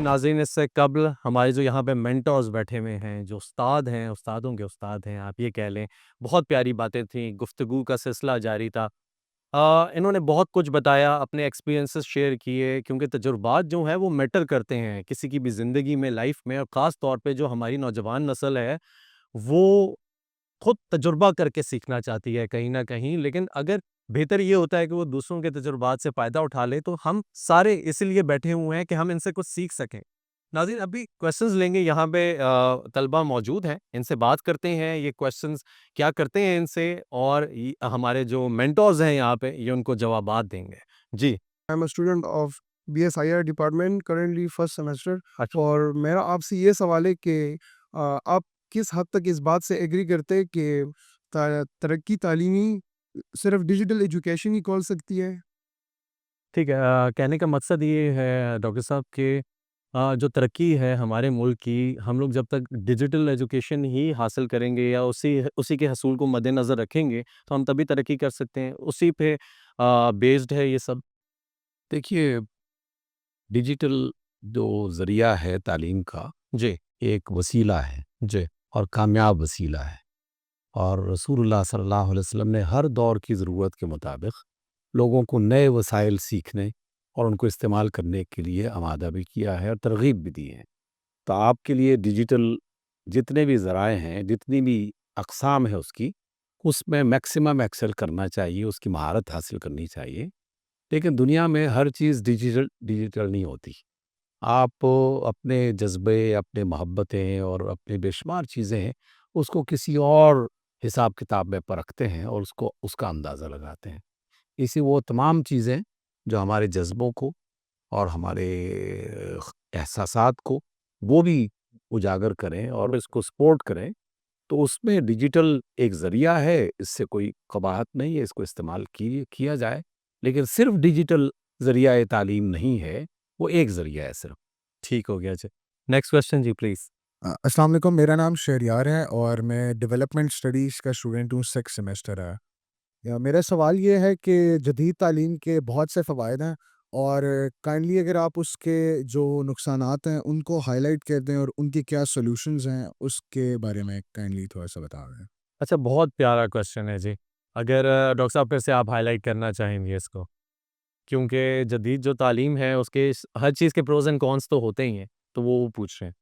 ناظرین اس سے قبل ہمارے جو یہاں پہ مینٹورز بیٹھے ہوئے ہیں، جو استاد ہیں، استادوں کے استاد ہیں، آپ یہ کہہ لیں، بہت پیاری باتیں تھیں، گفتگو کا سلسلہ جاری تھا۔ انہوں نے بہت کچھ بتایا، اپنے ایکسپیرینسز شیئر کیے، کیونکہ تجربات جو ہیں وہ میٹر کرتے ہیں کسی کی بھی زندگی میں، لائف میں، اور خاص طور پہ جو ہماری نوجوان نسل ہے وہ خود تجربہ کر کے سیکھنا چاہتی ہے کہیں نہ کہیں، لیکن اگر بہتر یہ ہوتا ہے کہ وہ دوسروں کے تجربات سے فائدہ اٹھا لے، تو ہم سارے اسی لیے بیٹھے ہوئے ہیں کہ ہم ان سے کچھ سیکھ سکیں۔ ناظرین ابھی کویسچنز لیں گے، یہاں پہ طلبہ موجود ہیں، ان سے بات کرتے ہیں، یہ کویسچنز کیا کرتے ہیں ان سے، اور ہمارے جو مینٹورز ہیں یہاں پہ یہ ان کو جوابات دیں گے۔ جی I'm a student of BSIR department, currently first semester. اچھا اور میرا آپ سے یہ سوال ہے کہ آپ کس حد تک اس بات سے ایگری کرتے کہ ترقی تعلیمی صرف ڈیجیٹل ایجوکیشن ہی کھول سکتی ہے؟ ٹھیک ہے، کہنے کا مقصد یہ ہے ڈاکٹر صاحب کہ جو ترقی ہے ہمارے ملک کی، ہم لوگ جب تک ڈیجیٹل ایجوکیشن ہی حاصل کریں گے یا اسی کے حصول کو مد نظر رکھیں گے تو ہم تبھی ترقی کر سکتے ہیں، اسی پہ بیسڈ ہے یہ سب۔ دیکھیے، ڈیجیٹل جو ذریعہ ہے تعلیم کا جی ایک وسیلہ ہے جی اور کامیاب وسیلہ ہے، اور رسول اللہ صلی اللہ علیہ وسلم نے ہر دور کی ضرورت کے مطابق لوگوں کو نئے وسائل سیکھنے اور ان کو استعمال کرنے کے لیے آمادہ بھی کیا ہے اور ترغیب بھی دی ہے۔ تو آپ کے لیے ڈیجیٹل جتنے بھی ذرائع ہیں، جتنی بھی اقسام ہے اس میں میکسیمم ایکسل کرنا چاہیے، اس کی مہارت حاصل کرنی چاہیے۔ لیکن دنیا میں ہر چیز ڈیجیٹل نہیں ہوتی۔ آپ اپنے جذبے، اپنے محبتیں اور اپنے بے شمار چیزیں ہیں اس کو کسی اور حساب کتاب میں پرکھتے ہیں اور اس کا اندازہ لگاتے ہیں۔ اسی وہ تمام چیزیں جو ہمارے جذبوں کو اور ہمارے احساسات کو وہ بھی اجاگر کریں اور اس کو سپورٹ کریں، تو اس میں ڈیجیٹل ایک ذریعہ ہے، اس سے کوئی قباحت نہیں ہے، اس کو استعمال کیا جائے، لیکن صرف ڈیجیٹل ذریعہ تعلیم نہیں ہے، وہ ایک ذریعہ ہے صرف۔ ٹھیک ہو گیا جی، نیکسٹ کویسچن جی پلیز۔ السلام علیکم، میرا نام شہریار ہے اور میں ڈیولپمنٹ اسٹڈیز کا اسٹوڈنٹ ہوں، 6 سیمسٹر ہے۔ میرا سوال یہ ہے کہ جدید تعلیم کے بہت سے فوائد ہیں، اور کائنڈلی اگر آپ اس کے جو نقصانات ہیں ان کو ہائی لائٹ کر دیں اور ان کی کیا سولوشنز ہیں اس کے بارے میں کائنڈلی تھوڑا سا بتا دیں۔ اچھا بہت پیارا کویسچن ہے جی، اگر ڈاکٹر صاحب پھر سے آپ ہائی لائٹ کرنا چاہیں گے اس کو، کیونکہ جدید جو تعلیم ہے اس کے ہر چیز کے پروز اینڈ کونس تو ہوتے ہی ہیں، تو وہ پوچھ رہے ہیں۔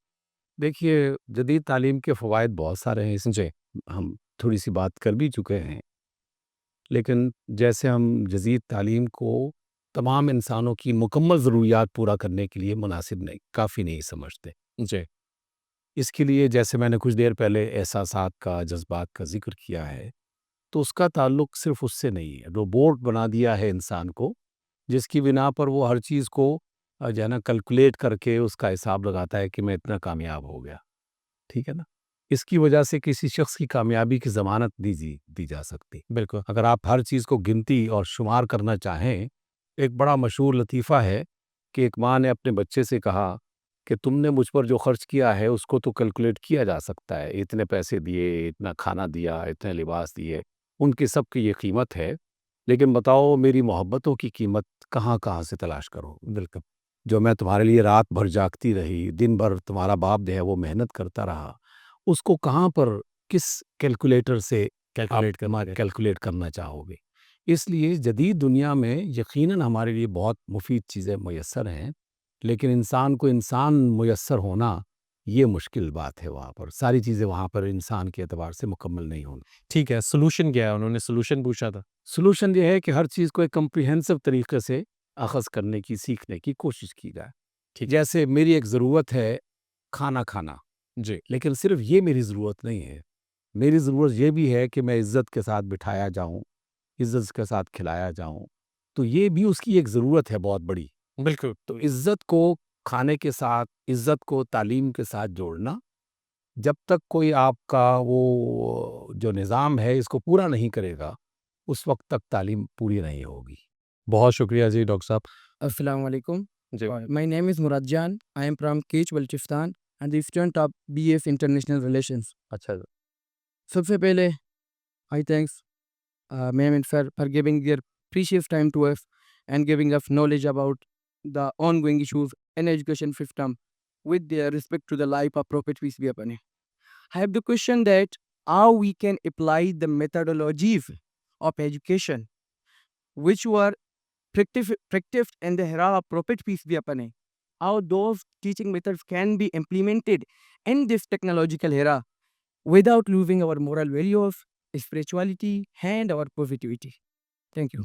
دیکھیے، جدید تعلیم کے فوائد بہت سارے ہیں، اس جی ہم تھوڑی سی بات کر بھی چکے ہیں، لیکن جیسے ہم جدید تعلیم کو تمام انسانوں کی مکمل ضروریات پورا کرنے کے لیے مناسب نہیں، کافی نہیں سمجھتے۔ جی اس کے لیے جیسے میں نے کچھ دیر پہلے احساسات کا، جذبات کا ذکر کیا ہے، تو اس کا تعلق صرف اس سے نہیں ہے۔ روبوٹ بنا دیا ہے انسان کو، جس کی بنا پر وہ ہر چیز کو جو ہے نا کیلکولیٹ کر کے اس کا حساب لگاتا ہے کہ میں اتنا کامیاب ہو گیا، ٹھیک ہے نا؟ اس کی وجہ سے کسی شخص کی کامیابی کی ضمانت دی جا سکتی۔ بالکل اگر آپ ہر چیز کو گنتی اور شمار کرنا چاہیں، ایک بڑا مشہور لطیفہ ہے کہ ایک ماں نے اپنے بچے سے کہا کہ تم نے مجھ پر جو خرچ کیا ہے اس کو تو کیلکولیٹ کیا جا سکتا ہے، اتنے پیسے دیے، اتنا کھانا دیا، اتنے لباس دیے، ان کی سب کی یہ قیمت ہے، لیکن بتاؤ میری محبتوں کی قیمت کہاں کہاں سے تلاش کرو؟ بالکل جو میں تمہارے لیے رات بھر جاگتی رہی، دن بھر تمہارا باپ جو ہے وہ محنت کرتا رہا، اس کو کہاں پر کس کیلکولیٹر سے کیلکولیٹ آپ کرتے ہیں۔ کیلکولیٹ کرنا چاہو گے؟ اس لیے جدید دنیا میں یقیناً ہمارے لیے بہت مفید چیزیں میسر ہیں، لیکن انسان کو انسان میسر ہونا یہ مشکل بات ہے، وہاں پر ساری چیزیں وہاں پر انسان کے اعتبار سے مکمل نہیں ہوں۔ ٹھیک ہے، سولوشن کیا ہے؟ انہوں نے سولوشن پوچھا تھا۔ سولوشن یہ ہے کہ ہر چیز کو ایک کمپریہنسو طریقے سے اخذ کرنے کی، سیکھنے کی کوشش کی جائے۔ ٹھیک جیسے میری ایک ضرورت ہے کھانا کھانا، جی لیکن صرف یہ میری ضرورت نہیں ہے، میری ضرورت یہ بھی ہے کہ میں عزت کے ساتھ بٹھایا جاؤں، عزت کے ساتھ کھلایا جاؤں، تو یہ بھی اس کی ایک ضرورت ہے بہت بڑی۔ بالکل تو عزت کو کھانے کے ساتھ، عزت کو تعلیم کے ساتھ جوڑنا، جب تک کوئی آپ کا وہ جو نظام ہے اس کو پورا نہیں کرے گا، اس وقت تک تعلیم پوری نہیں ہوگی۔ بہت شکریہ جی ڈاکٹر صاحب۔ السلام علیکم. جی My name is Murad Jan. I am from Keech, Balochistan and the student of BF International Relations. اچھا سب سے پہلے I thanks Ma'am and sir for giving their precious time to us and giving us knowledge about the ongoing issues in education system with respect to the life of Prophet peace be upon him. I have the question that how we can apply the methodologies of education which were practiced in the era of Prophet peace be upon him. How those teaching methods can be implemented in this technological era without losing our moral values, spirituality, and our positivity. Thank you.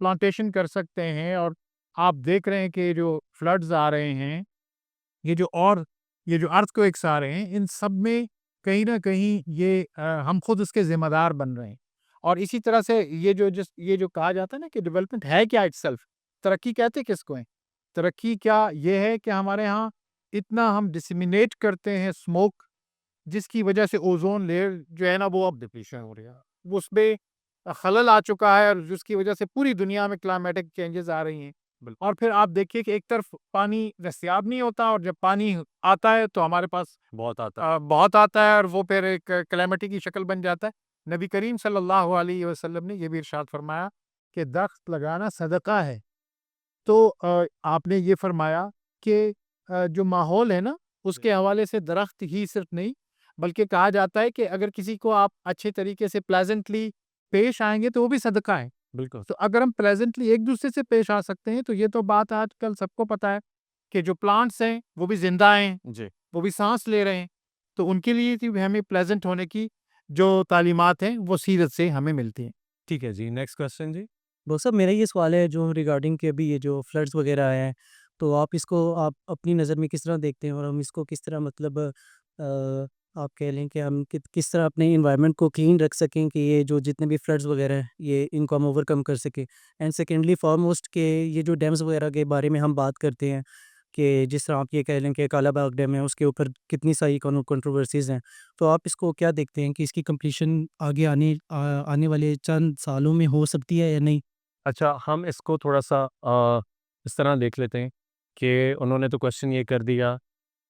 Plantation کر سکتے ہیں، اور آپ دیکھ رہے ہیں کہ جو فلڈز آ رہے ہیں، یہ جو ارتھکویکس آ رہے ہیں، ان سب میں کہیں نہ کہیں یہ ہم خود اس کے ذمہ دار بن رہے ہیں۔ اور اسی طرح سے یہ جو کہا جاتا ہے نا کہ ڈیولپمنٹ ہے کیا اٹ سیلف، ترقی کہتے کس کو ہیں؟ ترقی کیا یہ ہے کہ ہمارے ہاں اتنا ہم ڈسیمینیٹ کرتے ہیں اسموک، جس کی وجہ سے اوزون لیئر جو ہے نا وہ اب ڈپلیشن ہو رہی ہے، وہ اس میں خلل آ چکا ہے، اور جس کی وجہ سے پوری دنیا میں کلائمیٹک چینجز آ رہی ہیں۔ اور پھر آپ دیکھیے کہ ایک طرف پانی دستیاب نہیں ہوتا، اور جب پانی آتا ہے تو ہمارے پاس بہت آتا بہت آتا ہے، اور وہ پھر ایک کلیمٹی کی شکل بن جاتا ہے۔ نبی کریم صلی اللہ علیہ وسلم نے یہ بھی ارشاد فرمایا کہ درخت لگانا صدقہ ہے۔ تو آپ نے یہ فرمایا کہ جو ماحول ہے نا اس کے حوالے سے درخت ہی صرف نہیں، بلکہ کہا جاتا ہے کہ اگر کسی کو آپ اچھے طریقے سے پلیزنٹلی پیش آئیں گے تو وہ بھی صدقہ ہے۔ بالکل تو اگر ہم پلیزنٹلی ایک دوسرے سے پیش آ سکتے ہیں تو یہ تو بات آج کل سب کو پتہ ہے کہ جو پلانٹس ہیں وہ بھی زندہ ہیں، جی وہ بھی سانس لے رہے ہیں، تو ان کے لیے بھی ہمیں پلیزنٹ ہونے کی جو تعلیمات ہیں وہ سیرت سے ہمیں ملتی ہیں۔ ٹھیک ہے جی، نیکسٹ کوشچن جی۔ ڈاکٹر صاحب میرا یہ سوال ہے جو ریگارڈنگ کہ ابھی یہ جو فلڈز وغیرہ آئے ہیں، تو آپ اس کو آپ اپنی نظر میں کس طرح دیکھتے ہیں، اور ہم اس کو کس طرح مطلب آپ کہہ لیں کہ ہم کس طرح اپنے انوائرمنٹ کو کلین رکھ سکیں کہ یہ جو جتنے بھی فلڈز وغیرہ ہیں یہ ان کو ہم اوور کم کر سکیں؟ اینڈ سیکنڈلی فارموسٹ کہ یہ جو ڈیمز وغیرہ کے بارے میں ہم بات کرتے ہیں کہ جس طرح آپ یہ کہہ لیں کہ کالا باغ ڈیم ہے، اس کے اوپر کتنی ساری کنٹروورسیز ہیں، تو آپ اس کو کیا دیکھتے ہیں کہ اس کی کمپلیشن آگے آنے والے چند سالوں میں ہو سکتی ہے یا نہیں؟ اچھا، ہم اس کو تھوڑا سا اس طرح دیکھ لیتے ہیں کہ انہوں نے تو کوشچن یہ کر دیا،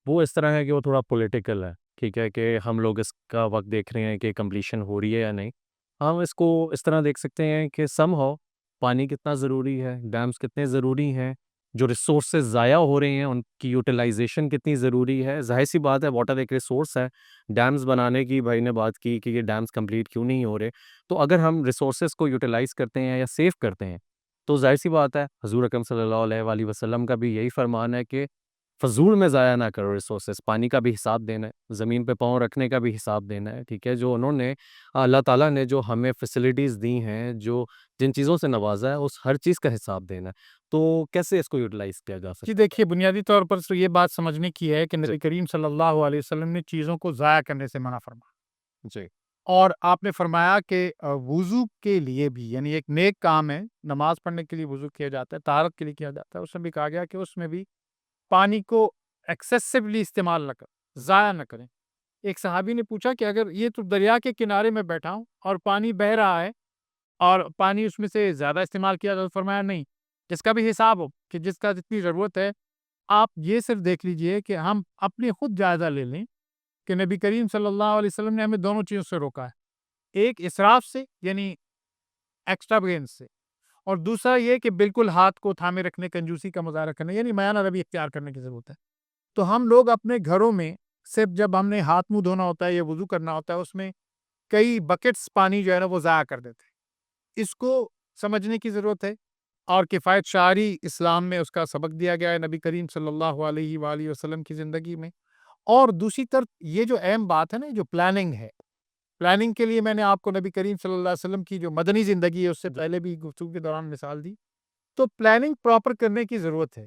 وہ اس طرح ہے کہ وہ تھوڑا پولیٹیکل ہے، ٹھیک ہے، کہ ہم لوگ اس کا وقت دیکھ رہے ہیں کہ کمپلیشن ہو رہی ہے یا نہیں۔ ہم اس کو اس طرح دیکھ سکتے ہیں کہ سم ہو پانی کتنا ضروری ہے، ڈیمز کتنے ضروری ہیں، جو ریسورسز ضائع ہو رہے ہیں ان کی یوٹیلائزیشن کتنی ضروری ہے۔ ظاہر سی بات ہے واٹر ایک ریسورس ہے، ڈیمز بنانے کی بھائی نے بات کی کہ یہ ڈیمز کمپلیٹ کیوں نہیں ہو رہے، تو اگر ہم ریسورسز کو یوٹیلائز کرتے ہیں یا سیو کرتے ہیں تو ظاہر سی بات ہے حضور اکرم صلی اللہ علیہ وآلہ وسلم کا بھی یہی فرمان ہے کہ فضول میں ضائع نہ کرو ریسورسز، پانی کا بھی حساب دینا ہے، زمین پہ پاؤں رکھنے کا بھی حساب دینا ہے، ٹھیک ہے، جو انہوں نے اللہ تعالیٰ نے جو ہمیں فیسلٹیز دی ہیں، جو جن چیزوں سے نوازا ہے، اس ہر چیز کا حساب دینا ہے، تو کیسے اس کو یوٹیلائز کیا جا جی سکتا دیکھیے، بنیادی طور پر تو یہ بات سمجھنے کی ہے کہ نبی کریم صلی اللہ علیہ وسلم نے چیزوں کو ضائع کرنے سے منع فرمایا، ہے؟ جی اور آپ نے فرمایا کہ وضو کے لیے بھی، یعنی ایک نیک کام ہے، نماز پڑھنے کے لیے وضو کیا جاتا ہے، طہارت کے لیے کیا جاتا ہے، اس میں بھی کہا گیا کہ اس میں بھی پانی کو ایکسیسیولی استعمال نہ کریں، ضائع نہ کریں۔ ایک صحابی نے پوچھا کہ اگر یہ تو دریا کے کنارے میں بیٹھا ہوں اور پانی بہہ رہا ہے اور پانی اس میں سے زیادہ استعمال کیا جائے، تو فرمایا نہیں، جس کا بھی حساب ہو کہ جس کا جتنی ضرورت ہے، آپ یہ صرف دیکھ لیجئے کہ ہم اپنے خود جائزہ لے لیں کہ نبی کریم صلی اللہ علیہ وسلم نے ہمیں دونوں چیزوں سے روکا ہے، ایک اسراف سے یعنی ایکسٹرا سے، اور دوسرا یہ کہ بالکل ہاتھ کو تھامے رکھنے، کنجوسی کا مظاہرہ کرنے، یعنی میانہ روی اختیار کرنے کی ضرورت ہے۔ تو ہم لوگ اپنے گھروں میں صرف جب ہم نے ہاتھ منہ دھونا ہوتا ہے یا وضو کرنا ہوتا ہے، اس میں کئی بکٹس پانی جو ہے نا وہ ضائع کر دیتے ہیں۔ اس کو سمجھنے کی ضرورت ہے، اور کفایت شعاری اسلام میں اس کا سبق دیا گیا ہے نبی کریم صلی اللہ علیہ وآلہ وسلم کی زندگی میں۔ اور دوسری طرف یہ جو اہم بات ہے نا، جو پلاننگ ہے، پلاننگ کے لیے میں نے آپ کو نبی کریم صلی اللہ علیہ وسلم کی جو مدنی زندگی ہے اس سے پہلے بھی گفتگو کے دوران مثال دی، تو پلاننگ پراپر کرنے کی ضرورت ہے۔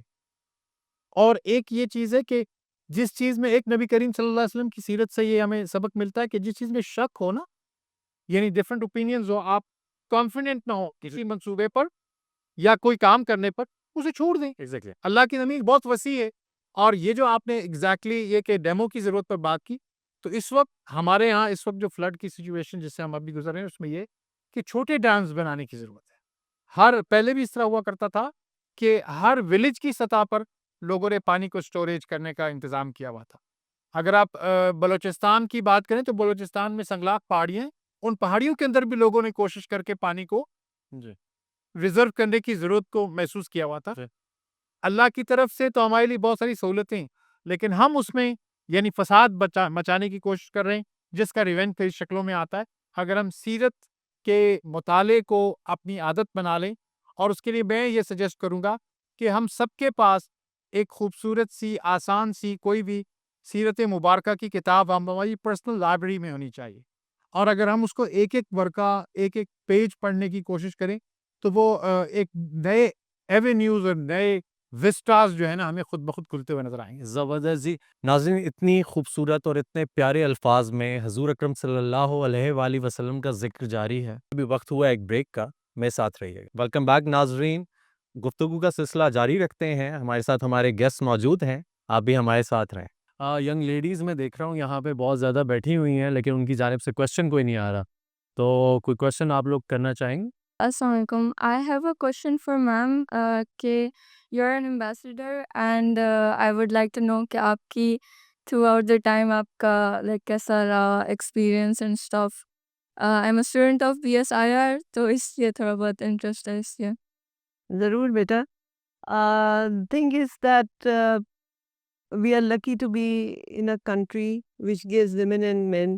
اور ایک یہ چیز ہے کہ جس چیز میں ایک نبی کریم صلی اللہ علیہ وسلم کی سیرت سے یہ ہمیں سبق ملتا ہے کہ جس چیز میں شک ہو نا، یعنی ڈفرینٹ اوپینینز ہو، آپ کانفیڈنٹ نہ ہو کسی منصوبے پر یا کوئی کام کرنے پر، اسے چھوڑ دیں۔ ایگزیکٹلی اللہ کی زمین بہت وسیع ہے، اور یہ جو آپ نے ایگزیکٹلی یہ کہ ڈیمو کی ضرورت پر بات کی، تو اس وقت ہمارے ہاں اس وقت جو فلڈ کی سچویشن جس سے ہم ابھی گزر رہے ہیں، اس میں یہ کہ چھوٹے ڈیمز بنانے کی ضرورت ہے۔ پہلے بھی اس طرح ہوا کرتا تھا کہ ہر ولیج کی سطح پر لوگوں نے پانی کو سٹوریج کرنے کا انتظام کیا ہوا تھا۔ اگر آپ بلوچستان کی بات کریں تو بلوچستان میں سنگلاخ پہاڑیاں ہیں، ان پہاڑیوں کے اندر بھی لوگوں نے کوشش کر کے پانی کو جی ریزرو کرنے کی ضرورت کو محسوس کیا ہوا تھا۔ جی اللہ کی طرف سے تو ہمارے لیے بہت ساری سہولتیں، لیکن ہم اس میں یعنی فساد مچانے کی کوشش کر رہے ہیں، جس کا ریونج کئی شکلوں میں آتا ہے۔ اگر ہم سیرت کے مطالعے کو اپنی عادت بنا لیں، اور اس کے لیے میں یہ سجیسٹ کروں گا کہ ہم سب کے پاس ایک خوبصورت سی، آسان سی کوئی بھی سیرت مبارکہ کی کتاب ہماری پرسنل لائبریری میں ہونی چاہیے، اور اگر ہم اس کو ایک ایک ورقہ، ایک ایک پیج پڑھنے کی کوشش کریں تو وہ ایک نئے ایونیوز اور نئے وسٹاز جو ہے نا ہمیں خود بخود کھلتے ہوئے نظر آئیں گے. زبردست جی. ناظرین، اتنی خوبصورت اور اتنے پیارے الفاظ میں حضور اکرم صلی اللہ علیہ وآلہ وسلم کا ذکر جاری ہے. ابھی وقت ہوا ایک بریک کا، میں ساتھ رہیے گا. ویلکم بیک ناظرین، گفتگو کا سلسلہ جاری رکھتے ہیں. ہمارے ساتھ ہمارے گیسٹ موجود ہیں، آپ بھی ہمارے ساتھ رہیں. ینگ لیڈیز میں دیکھ رہا ہوں یہاں پہ بہت زیادہ بیٹھی ہوئی ہیں، لیکن ان کی جانب سے کوشچن کوئی نہیں آ رہا. تو کوئی کوشچن آپ لوگ کرنا چاہیں گے؟ السلام علیکم. I have a question for ma'am. کہ you're an ambassador and I would like to know کہ آپ کی throughout the time آپ کا like کیسا رہا experience and stuff. I'm a student of BSIR تو اس لیے تھوڑا بہت انٹرسٹ ہے اس لیے. ضرور بیٹا. Thing is that we are lucky to be in a country which gives women and men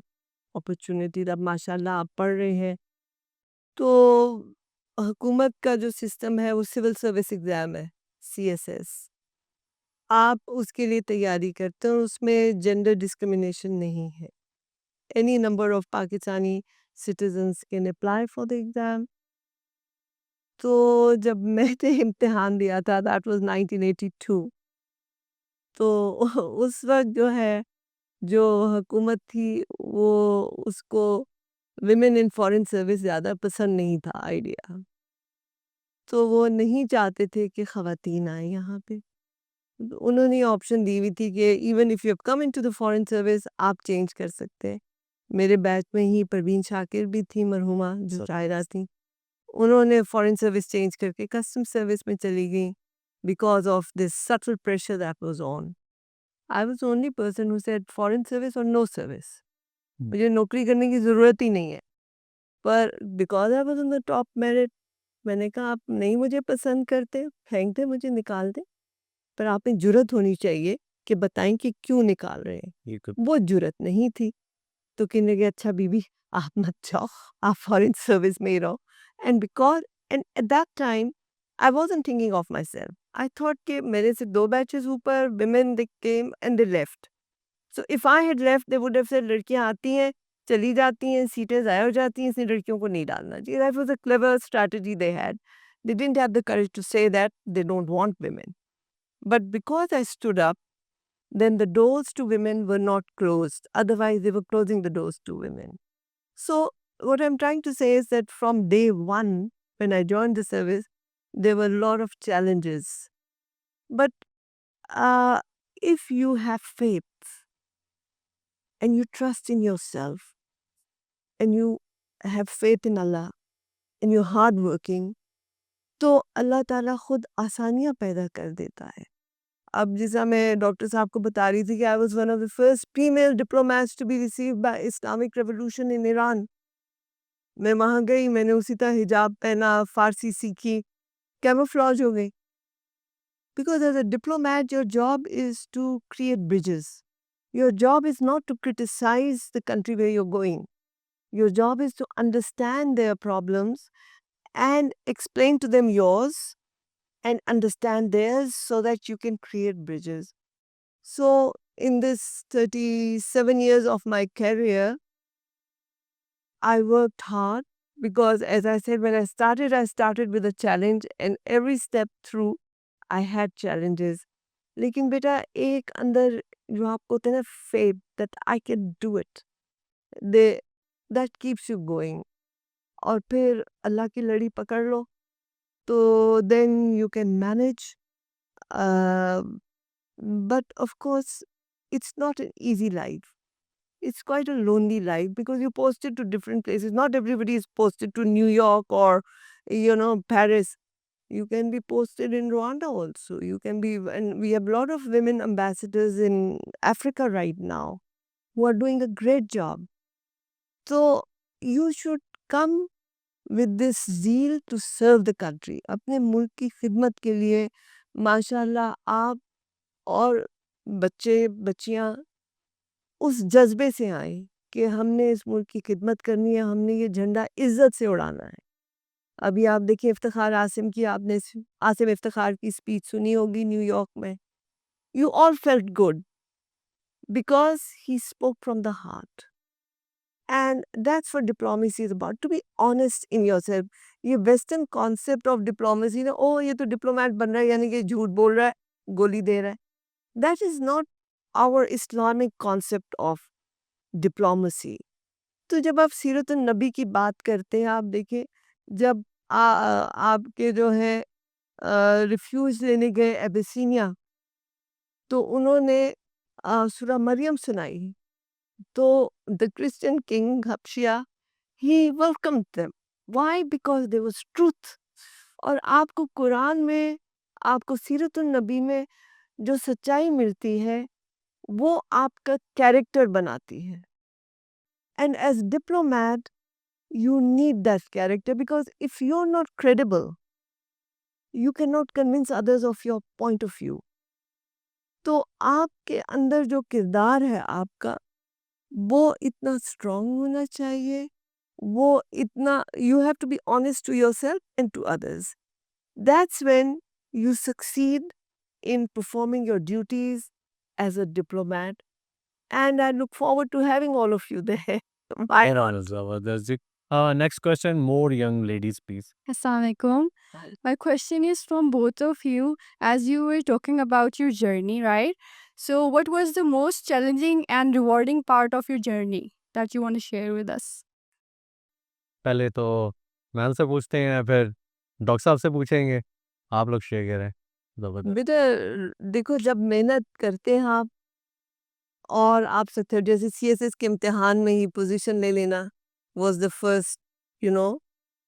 opportunity. اب ماشاء اللہ آپ پڑھ رہے ہیں تو حکومت کا جو سسٹم ہے وہ سول سروس ایگزام ہے، CSS. آپ اس کے لیے تیاری کرتے ہیں اور اس میں جینڈر ڈسکریمنیشن نہیں ہے. Any number of Pakistani citizens can apply for the exam. تو جب میں نے امتحان دیا تھا دیٹ واز 1982. تو اس وقت جو ہے جو حکومت تھی وہ اس کو ویمن ان فارن سروس زیادہ پسند نہیں تھا آئیڈیا. تو وہ نہیں چاہتے تھے کہ خواتین آئیں یہاں پہ. انہوں نے آپشن دی ہوئی تھی کہ even if you come into the foreign service آپ چینج کر سکتے ہیں. میرے بیچ میں ہی پروین شاکر بھی تھی مرحومہ جو شاعرہ تھیں، انہوں نے فارن سروس چینج کر کے کسٹم سروس میں چلی گئیں because of this still pressure that was on. I was only person who said foreign service اور نو سروس. مجھے نوکری کرنے کی ضرورت ہی نہیں ہے، پر because I was on the top merit میں نے کہا آپ نہیں مجھے پسند کرتے پھینک دیں، مجھے نکال دیں، پر آپ میں جرت ہونی چاہیے کہ بتائیں کہ کیوں نکال رہے ہیں. وہ جرت نہیں تھی تو کہنے لگے اچھا بی بی آپ مت جاؤ، آپ فارن سروس میں ہی رہو. And because and at that time I wasn't thinking of myself. I thought کہ میرے سے 2 بیچز اوپر women they came and they left. So if I had left they would have said لڑکیاں آتی ہیں چلی جاتی ہیں، سیٹیں ضائع ہو جاتی ہیں، اس نے لڑکیوں کو نہیں ڈالنا چاہیے. That was a clever strategy they had. They didn't have the courage to say that they don't want women. But because I stood up, then the doors to women were not closed. Otherwise, they were closing the doors to women. So, what I'm trying to say is that from day one, when I joined the service, there were a lot of challenges. But if you have faith and you trust in yourself and you have faith in Allah and you're hardworking, تو اللہ تعالیٰ خود آسانیاں پیدا کر دیتا ہے. اب جیسا میں ڈاکٹر صاحب کو بتا رہی تھی کہ I was one of the first female diplomats to be received by Islamic Revolution in Iran. میں وہاں گئی، میں نے اسی طرح حجاب پہنا، فارسی سیکھی، کیموفلاج ہو گئی. Because as a diplomat, your job is to create bridges. Your job is not to criticize the country where you're going. Your job is to understand their problems and explain to them yours and understand theirs so that you can create bridges. So in this 37 years of my career, I worked hard because as I said, when I started with a challenge and every step through I had challenges. لیکن بیٹا ایک اندر جو آپ کو ہوتا ہے نا faith that I can do it, that keeps you going. اور پھر اللہ کی لڑی پکڑ لو تو then you can manage. But of course, it's not an easy life. It's quite a lonely life because you're posted to different places. Not everybody is posted to New York or, Paris. You can be posted in Rwanda also. You can be, and we have a lot of women ambassadors in Africa right now who are doing a great job. So you should come with this zeal to serve the country. اپنے ملک کی خدمت کے لیے ماشاءاللہ آپ اور بچے بچیاں اس جذبے سے آئیں کہ ہم نے اس ملک کی خدمت کرنی ہے، ہم نے یہ جھنڈا عزت سے اڑانا ہے. ابھی آپ دیکھیں افتخار عاصم کی، آپ نے عاصم افتخار کی اسپیچ سنی ہوگی نیو یارک میں. You all felt good because he spoke from the heart. And that's what diplomacy is about, to be honest in yourself. یہ ویسٹرن کانسیپٹ آف ڈپلومیسی نا، او یہ تو ڈپلومیٹ بن رہا ہے یعنی کہ جھوٹ بول رہا ہے، گولی دے رہا ہے. That is not our Islamic concept of diplomacy. تو جب آپ سیرت النبی کی بات کرتے ہیں، آپ دیکھیں جب آپ کے جو ہے ریفیوج لینے گئے ایبیسینیا، تو انہوں نے سورہ مریم سنائی، تو دا کرسچن کنگ حبشیہ he welcomed them. Why? Because there was truth. اور آپ کو قرآن میں، آپ کو سیرت النبی میں جو سچائی ملتی ہے وہ آپ کا کیریکٹر بناتی ہے. And as diplomat, you need that character, because if you're not credible, you cannot convince others of your point of view. تو آپ کے اندر جو کردار ہے آپ کا، وہ اتنا اسٹرانگ ہونا چاہیے، وہ اتنا you have to be honest to yourself and to others. That's when you succeed in performing your duties as a diplomat. And I look forward to having all of you there. Bye. Next question, more young ladies, please. Assalamualaikum. My question is from both of you, as you were talking about your journey, right? So what was the most challenging and rewarding part of your journey that you want to share with us? پہلے تو میم سے پوچھتے ہیں، پھر doctor صاحب سے پوچھیں گے، آپ لوگ شیئر کریں. زبردست. بیٹا دیکھو، جب محنت کرتے ہیں آپ اور آپ سے جیسے سی ایس ایس کے امتحان میں ہی پوزیشن لے لینا was the first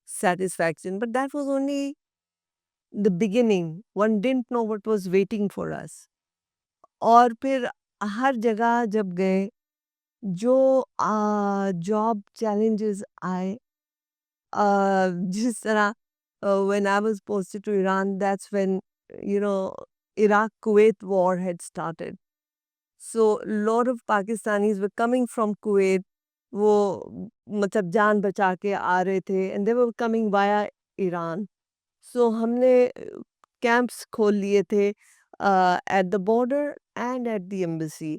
satisfaction, but that was only the beginning. One didn't know what was waiting for us. اور پھر ہر جگہ جب گئے، جو جاب چیلنجز آئے، جس طرح when I was posted to Iran, that's when Iraq-Kuwait war had started. So a lot of Pakistanis were coming from Kuwait. وہ مطلب جان بچا کے آ رہے تھے and they were coming via Iran. So ہم نے کیمپس کھول لیے تھے at the border and at the embassy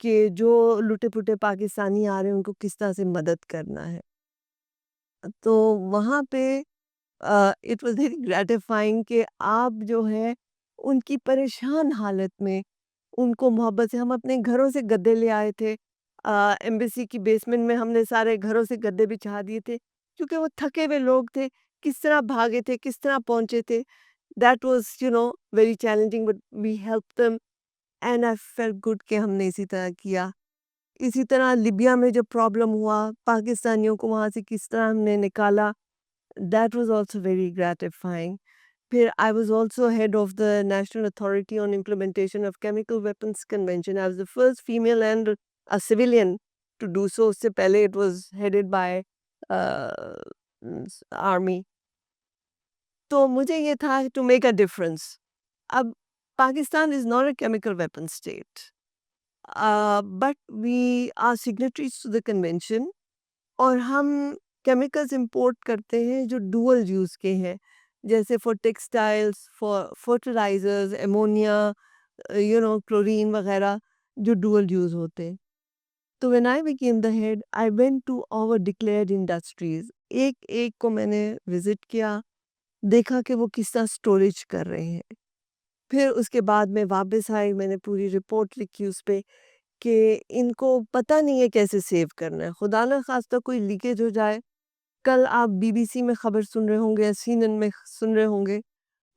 کہ جو لٹے پٹے پاکستانی آ رہے ہیں ان کو کس طرح سے مدد کرنا ہے. تو وہاں پہ اٹ واز ویری گریٹیفائنگ کہ آپ جو ہے ان کی پریشان حالت میں ان کو محبت سے، ہم اپنے گھروں سے گدے لے آئے تھے، ایمبیسی کی بیسمنٹ میں ہم نے سارے گھروں سے گدے بچھا دیے تھے کیونکہ وہ تھکے ہوئے لوگ تھے، کس طرح بھاگے تھے، کس طرح پہنچے تھے. That was very challenging but we help them and I feel good کہ ہم نے اسی طرح کیا. اسی طرح لیبیا میں جب پرابلم ہوا، پاکستانیوں کو وہاں سے کس طرح ہم نے نکالا، that was also very gratifying. پھر I was also head of the national authority on implementation of chemical weapons convention. I was the first female and a civilian to do so. اس سے پہلے it was headed by army. تو مجھے یہ تھا to make a difference. اب Pakistan is not a chemical weapon state, but we are signatories to the convention. اور ہم chemicals import کرتے ہیں جو dual use کے ہیں، جیسے for textiles, for fertilizers, ammonia, chlorine وغیرہ جو dual use ہوتے ہیں. تو when I became the head, I went to our declared industries. ایک کو میں نے وزٹ کیا، دیکھا کہ وہ کس طرح اسٹوریج کر رہے ہیں. پھر اس کے بعد میں واپس آئی، میں نے پوری رپورٹ لکھی اس پہ کہ ان کو پتہ نہیں ہے کیسے سیو کرنا ہے. خدا نہ خواستہ کوئی لیکیج ہو جائے، کل آپ بی بی سی میں خبر سن رہے ہوں گے یا CNN میں سن رہے ہوں گے،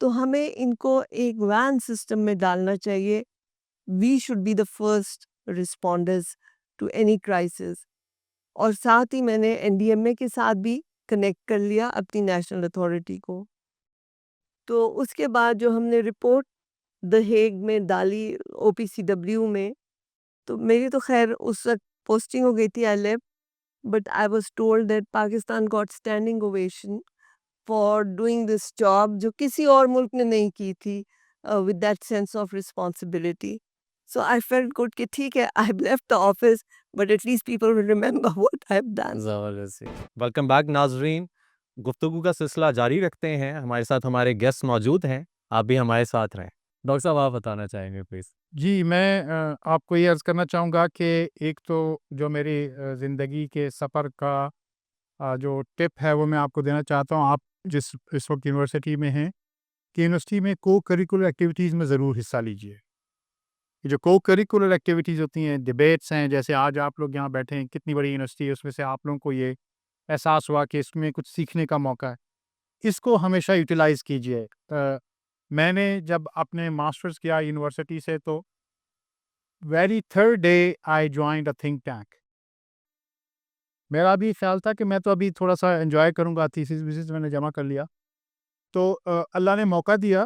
تو ہمیں ان کو ایک وین سسٹم میں ڈالنا چاہیے. We should be the first responders to any crisis. اور ساتھ ہی میں نے NDMA کے ساتھ بھی کنیکٹ کر لیا اپنی نیشنل اتھارٹی کو. تو اس کے بعد جو ہم نے رپورٹ دا ہیگ میں ڈالی OPCW میں، تو میری تو خیر اس وقت پوسٹنگ ہو گئی تھی، I left, but I was told that Pakistan got standing ovation for doing this job جو کسی اور ملک نے نہیں کی تھی with that sense of responsibility. So I felt good کہ ٹھیک ہے I've left the office but at least people will remember what I've done. زبردست. ویلکم بیک ناظرین، گفتگو کا سلسلہ جاری رکھتے ہیں. ہمارے ساتھ ہمارے گیسٹ موجود ہیں، آپ بھی ہمارے ساتھ رہیں. ڈاکٹر صاحب آپ بتانا چاہیں گے پلیز؟ جی میں آپ کو یہ عرض کرنا چاہوں گا کہ ایک تو جو میری زندگی کے سفر کا جو ٹپ ہے وہ میں آپ کو دینا چاہتا ہوں. آپ جس اس وقت یونیورسٹی میں ہیں کہ یونیورسٹی میں کو کریکولر ایکٹیویٹیز میں ضرور حصہ لیجیے. یہ جو کو کریکولر ایکٹیویٹیز ہوتی ہیں، ڈبیٹس ہیں، جیسے آج آپ لوگ یہاں بیٹھے ہیں، کتنی بڑی یونیورسٹی ہے، اس میں سے آپ لوگوں کو یہ احساس ہوا کہ اس میں کچھ سیکھنے کا موقع ہے. اس کو ہمیشہ یوٹیلائز کیجیے. میں نے جب اپنے ماسٹرز کیا یونیورسٹی سے تو very third day I joined a think tank. میرا بھی خیال تھا کہ میں تو ابھی تھوڑا سا انجوائے کروں گا، تھیسس ویسس میں نے جمع کر لیا. تو اللہ نے موقع دیا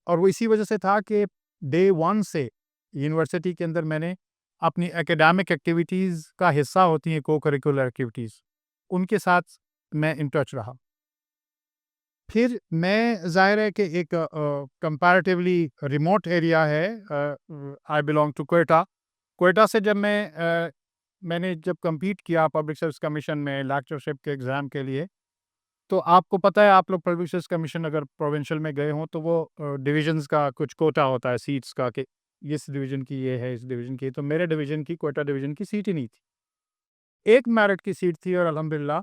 اور وہ اسی وجہ سے تھا کہ ڈے ون سے یونیورسٹی کے اندر میں نے اپنی اکیڈیمک ایکٹیویٹیز کا حصہ ہوتی ہیں کو کریکولر ایکٹیویٹیز، ان کے ساتھ میں ان ٹچ رہا. پھر میں ظاہر ہے کہ ایک کمپیریٹیولی ریموٹ ایریا ہے. I belong to Quetta. Quetta سے جب میں نے جب کمپیٹ کیا پبلک سروس کمیشن میں لیکچرشپ کے ایگزام کے لیے، تو آپ کو پتہ ہے آپ لوگ پبلک سروس کمیشن اگر پروونشل میں گئے ہوں تو وہ ڈویژنز کا کچھ کوٹا ہوتا ہے سیٹس کا کہ اس ڈویژن کی یہ ہے، اس ڈویژن کی. تو میرے ڈویژن کی کوئٹہ ڈویژن کی سیٹ ہی نہیں تھی. ایک میرٹ کی سیٹ تھی اور الحمدللہ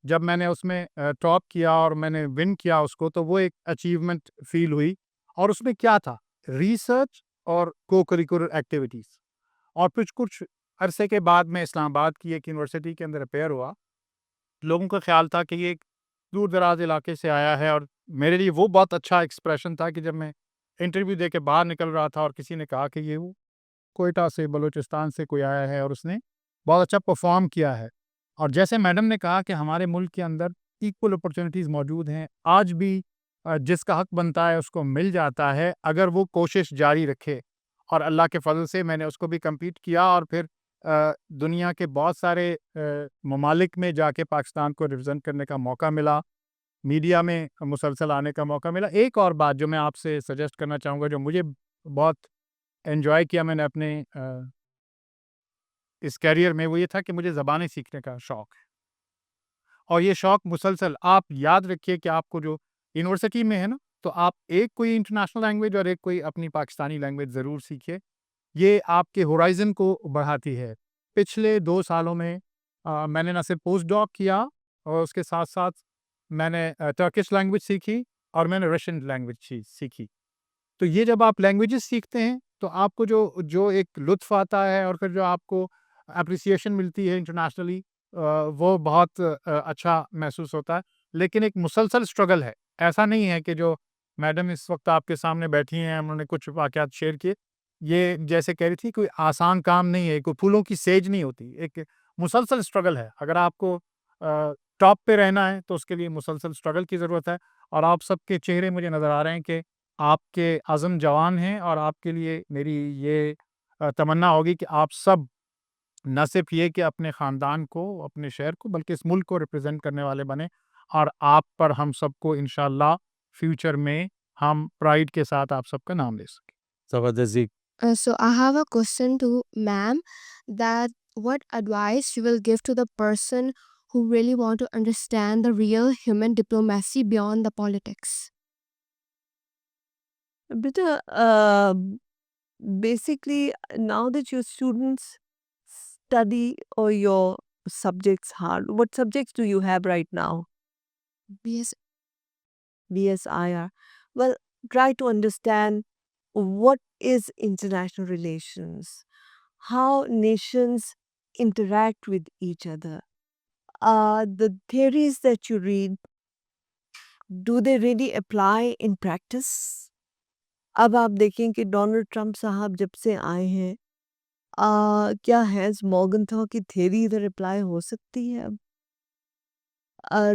جب میں نے اس میں ٹاپ کیا اور میں نے ون کیا اس کو، تو وہ ایک اچیومنٹ فیل ہوئی. اور اس میں کیا تھا؟ ریسرچ اور کو کریکولر ایکٹیویٹیز. اور کچھ عرصے کے بعد میں اسلام آباد کی ایک یونیورسٹی کے اندر اپیئر ہوا. لوگوں کا خیال تھا کہ یہ ایک دور دراز علاقے سے آیا ہے، اور میرے لیے وہ بہت اچھا ایکسپریشن تھا کہ جب میں انٹرویو دے کے باہر نکل رہا تھا اور کسی نے کہا کہ یہ وہ کوئٹہ سے بلوچستان سے کوئی آیا ہے اور اس نے بہت اچھا پرفارم کیا ہے. اور جیسے میڈم نے کہا کہ ہمارے ملک کے اندر ایکول اپرچونیٹیز موجود ہیں، آج بھی جس کا حق بنتا ہے اس کو مل جاتا ہے اگر وہ کوشش جاری رکھے. اور اللہ کے فضل سے میں نے اس کو بھی کمپیٹ کیا اور پھر دنیا کے بہت سارے ممالک میں جا کے پاکستان کو ریپرزینٹ کرنے کا موقع ملا، میڈیا میں مسلسل آنے کا موقع ملا. ایک اور بات جو میں آپ سے سجیسٹ کرنا چاہوں گا، جو مجھے بہت انجوائے کیا میں نے اپنے اس کیریئر میں، وہ یہ تھا کہ مجھے زبانیں سیکھنے کا شوق ہے. اور یہ شوق مسلسل، آپ یاد رکھیے کہ آپ کو جو یونیورسٹی میں ہے نا، تو آپ ایک کوئی انٹرنیشنل لینگویج اور ایک کوئی اپنی پاکستانی لینگویج ضرور سیکھیے. یہ آپ کے ہورائزن کو بڑھاتی ہے. پچھلے 2 سالوں میں میں نے نہ صرف پوسٹ ڈاک کیا اور اس کے ساتھ ساتھ میں نے ٹرکش لینگویج سیکھی اور میں نے رشین لینگویج سیکھی. تو یہ جب آپ لینگویجز سیکھتے ہیں تو آپ کو جو ایک لطف آتا ہے اور پھر جو آپ کو اپریسیشن ملتی ہے انٹرنیشنلی، وہ بہت اچھا محسوس ہوتا ہے. لیکن ایک مسلسل اسٹرگل ہے. ایسا نہیں ہے کہ جو میڈم اس وقت آپ کے سامنے بیٹھی ہیں، انہوں نے کچھ واقعات شیئر کیے، یہ جیسے کہہ رہی تھی کوئی آسان کام نہیں ہے، کوئی پھولوں کی سیج نہیں ہوتی. ایک مسلسل اسٹرگل ہے. اگر آپ کو ٹاپ پہ رہنا ہے تو اس کے لیے مسلسل اسٹرگل کی ضرورت ہے. اور آپ سب کے چہرے مجھے نظر آ رہے ہیں کہ آپ کے عزم جوان ہیں، اور آپ کے لیے میری یہ تمنا ہوگی کہ آپ سب نہ صرف یہ کہ اپنے خاندان کو، اپنے شہر کو، بلکہ اس ملک کو ریپرزینٹ کرنے والے بنے، اور آپ پر ہم سب کو انشاءاللہ فیوچر میں ہم پرائڈ کے ساتھ آپ سب کا نام لے سکیں. زبردست جی. So I have a question to ma'am, that what advice you will give to the person who really want to understand the real human diplomacy beyond the politics? Beta, basically, now that your students study or your subjects hard, what subjects do you have right now? Yes. BSIR. Well, try to understand what is international relations, how nations interact with each other. The theories that you read, do they really apply in practice? اب آپ دیکھیں کہ Donald Trump صاحب جب سے آئے ہیں، کیا ہینس مورگنتھا کی تھیوری ادھر اپلائی ہو سکتی ہے؟ اب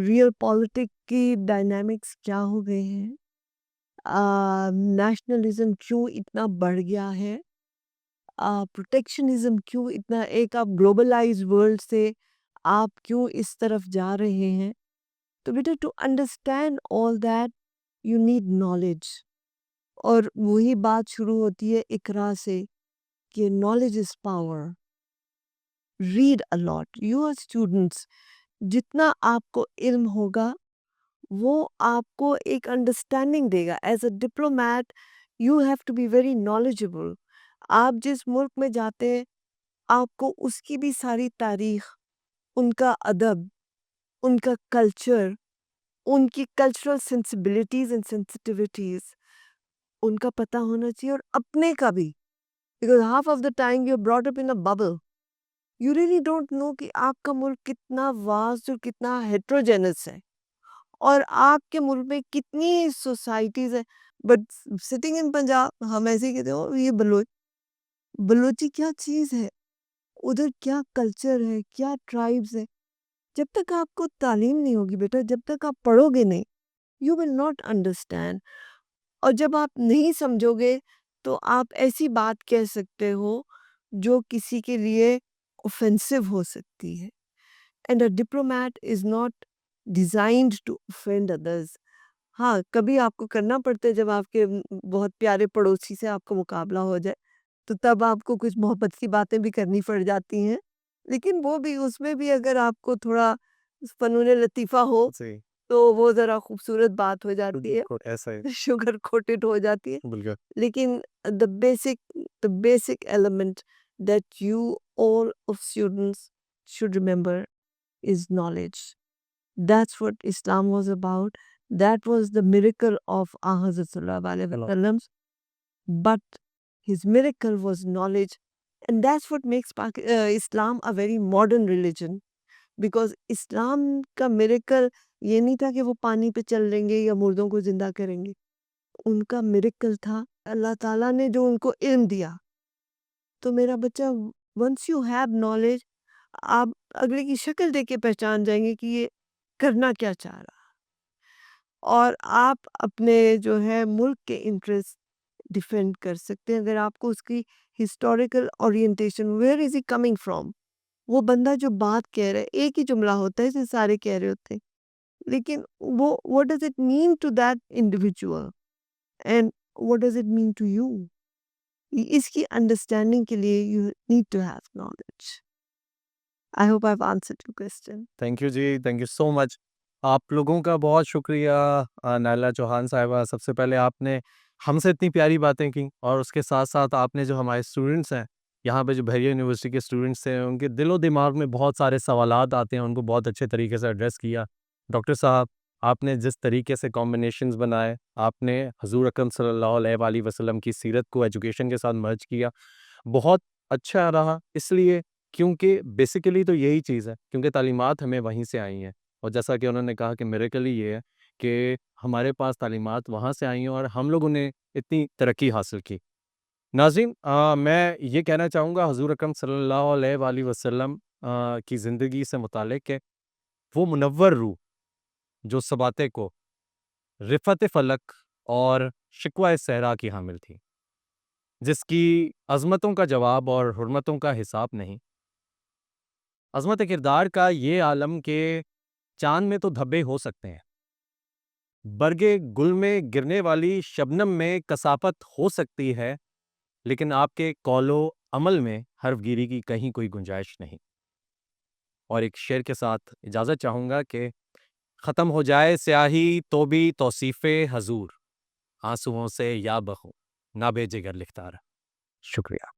ریئل پالیٹک کی ڈائنامکس کیا ہو گئے ہیں؟ نیشنلزم کیوں اتنا بڑھ گیا ہے؟ پروٹیکشنزم کیوں اتنا، ایک آپ گلوبلائز ورلڈ سے آپ کیوں اس طرف جا رہے ہیں؟ تو بیٹا، to understand all that you need knowledge. اور وہی بات شروع ہوتی ہے اقرا سے کہ knowledge is power. Read a lot. You are students, جتنا آپ کو علم ہوگا وہ آپ کو ایک انڈرسٹینڈنگ دے گا. As a diplomat you have to be very knowledgeable. آپ جس ملک میں جاتے ہیں آپ کو اس کی بھی ساری تاریخ، ان کا ادب، ان کا کلچر، ان کی کلچرل سینسبلٹیز اینڈ سینسٹیوٹیز ان کا پتہ ہونا چاہیے، اور اپنے کا بھی. Because half of the time you brought up in a bubble. You really don't know کہ آپ کا ملک کتنا واسٹ اور کتنا ہیٹروجینس ہے، اور آپ کے ملک میں کتنی سوسائٹیز ہیں. بٹ سٹنگ ان پنجاب ہم ایسے ہی کہتے ہیں "او، یہ بلوچی کیا چیز ہے، ادھر کیا کلچر ہے، کیا ٹرائبز ہے". جب تک آپ کو تعلیم نہیں ہوگی بیٹا، جب تک آپ پڑھو گے نہیں، یو ول ناٹ انڈرسٹینڈ. اور جب آپ نہیں سمجھو گے تو آپ ایسی بات کہہ سکتے ہو جو کسی کے لیے اوفینسو ہو سکتی ہے. And a diplomat is not designed to offend others. ہاں، کبھی آپ کو کرنا پڑتا ہے جب آپ کے بہت پیارے پڑوسی سے آپ کا مقابلہ ہو جائے، تو تب آپ کو کچھ محبت کی باتیں بھی کرنی پڑ جاتی ہیں. لیکن وہ بھی، اس میں بھی اگر آپ کو تھوڑا فنون لطیفہ ہو جی تو وہ ذرا خوبصورت بات ہو جاتی ہے، ایسا ہی شوگر کوٹڈ ہو جاتی ہے. بالکل. لیکن the basic element that you all of students should remember is knowledge. That's what Islam was about. That was the miracle of Hazrat Sallallahu Alaihi Wasallam. But his miracle was knowledge. And that's what makes Islam a very modern religion. Because اسلام کا miracle یہ نہیں تھا کہ وہ پانی پہ چل لیں گے یا مردوں کو زندہ کریں گے. ان کا میریکل تھا اللہ تعالیٰ نے جو ان کو علم دیا. تو میرا بچہ، ونس یو ہیو نالج، آپ اگلے کی شکل دیکھ کے پہچان جائیں گے کہ یہ کرنا کیا چاہ رہا، اور آپ اپنے جو ہے ملک کے انٹرسٹ ڈیفینڈ کر سکتے ہیں اگر آپ کو اس کی historical orientation, where is he coming from. وہ بندہ جو بات کہہ رہا ہے، ایک ہی جملہ ہوتا ہے جسے سارے کہہ رہے ہوتے ہیں، لیکن وہ what does it mean to that individual and what does it mean to you؟ اس کی انڈرسٹینڈنگ کے لیے you need to have knowledge. I hope I've answered your question. Thank you جی، تھینک یو سو مچ. آپ لوگوں کا بہت شکریہ. نائلہ چوہان صاحبہ، سب سے پہلے آپ نے ہم سے اتنی پیاری باتیں کی، اور اس کے ساتھ ساتھ آپ نے جو ہمارے اسٹوڈنٹس ہیں یہاں پہ، جو بحریہ یونیورسٹی کے اسٹوڈنٹس ہیں، ان کے دل و دماغ میں بہت سارے سوالات آتے ہیں، ان کو بہت اچھے طریقے سے ایڈریس کیا. ڈاکٹر صاحب، آپ نے جس طریقے سے کمبینیشنز بنائے، آپ نے حضور اکرم صلی اللہ علیہ وآلہ وسلم کی سیرت کو ایجوکیشن کے ساتھ مرج کیا، بہت اچھا رہا. اس لیے کیونکہ بیسیکلی تو یہی چیز ہے، کیونکہ تعلیمات ہمیں وہیں سے آئی ہیں، اور جیسا کہ انہوں نے کہا کہ میریکل ہی یہ ہے کہ ہمارے پاس تعلیمات وہاں سے آئی ہیں اور ہم لوگوں نے اتنی ترقی حاصل کی. ناظرین، میں یہ کہنا چاہوں گا حضور اکرم صلی اللہ علیہ وآلہ وسلم کی زندگی سے متعلق کہ وہ منور روح جو سباتے کو رفعت فلک اور شکوہ صحرا کی حامل تھی، جس کی عظمتوں کا جواب اور حرمتوں کا حساب نہیں. عظمت کردار کا یہ عالم کہ چاند میں تو دھبے ہو سکتے ہیں، برگے گل میں گرنے والی شبنم میں کثافت ہو سکتی ہے، لیکن آپ کے قول و عمل میں حرف گیری کی کہیں کوئی گنجائش نہیں. اور ایک شعر کے ساتھ اجازت چاہوں گا کہ ختم ہو جائے سیاہی تو بھی توصیف حضور، آنسوؤں سے یا بخو نہ بے جگر لکھتا رہا. شکریہ.